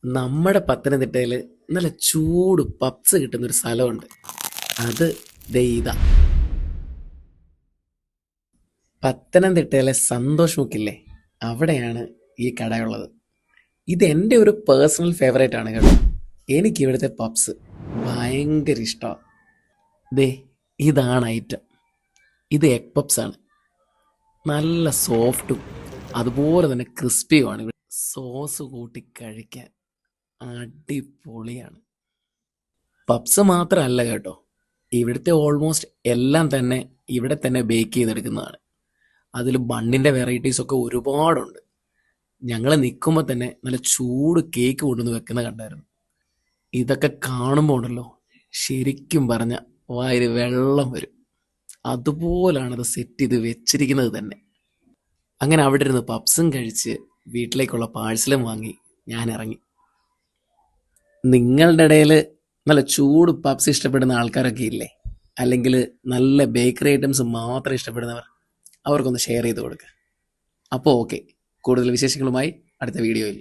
നമ്മുടെ പത്തനംതിട്ടയിൽ നല്ല ചൂട് പപ്സ് കിട്ടുന്നൊരു സ്ഥലമുണ്ട്. അത് ദേ ഇതാ. പത്തനംതിട്ടയിലെ സന്തോഷ് മുക്കില്ലേ, അവിടെയാണ് ഈ കടയുള്ളത്. ഇത് എൻ്റെ ഒരു പേഴ്സണൽ ഫേവറേറ്റ് ആണ് കേട്ടോ. എനിക്ക് ഇവിടുത്തെ പപ്സ് ഭയങ്കര ഇഷ്ടമാണ്. ദേ ഇതാണ് ഐറ്റം. ഇത് എഗ് പപ്സ് ആണ്. നല്ല സോഫ്റ്റും അതുപോലെ തന്നെ ക്രിസ്പിയുമാണ്. ഇവിടെ സോസ് കൂട്ടി കഴിക്കാൻ അടിപൊളിയാണ്. പപ്സ് മാത്രമല്ല കേട്ടോ, ഇവിടുത്തെ ഓൾമോസ്റ്റ് എല്ലാം തന്നെ ഇവിടെ തന്നെ ബേക്ക് ചെയ്തെടുക്കുന്നതാണ്. അതിൽ ബണ്ണിൻ്റെ വെറൈറ്റീസ് ഒക്കെ ഒരുപാടുണ്ട്. ഞങ്ങൾ നിൽക്കുമ്പോൾ തന്നെ നല്ല ചൂട് കേക്ക് കൊണ്ടുവന്ന് വെക്കുന്ന കണ്ടായിരുന്നു. ഇതൊക്കെ കാണുമ്പോൾ ഉണ്ടല്ലോ, ശരിക്കും പറഞ്ഞ വായിൽ വെള്ളം വരും. അതുപോലാണ് അത് സെറ്റ് ചെയ്ത് വെച്ചിരിക്കുന്നത് തന്നെ. അങ്ങനെ അവിടെ ഇരുന്ന് പപ്സും കഴിച്ച് വീട്ടിലേക്കുള്ള പാഴ്സലും വാങ്ങി ഞാൻ ഇറങ്ങി. നിങ്ങളുടെ ഇടയിൽ നല്ല ചൂട് പപ്സ് ഇഷ്ടപ്പെടുന്ന ആൾക്കാരൊക്കെ ഇല്ലേ? അല്ലെങ്കിൽ നല്ല ബേക്കറി ഐറ്റംസ് മാത്രം ഇഷ്ടപ്പെടുന്നവർ, അവർക്കൊന്ന് ഷെയർ ചെയ്ത് കൊടുക്കുക. അപ്പോൾ ഓക്കെ, കൂടുതൽ വിശേഷങ്ങളുമായി അടുത്ത വീഡിയോയിൽ.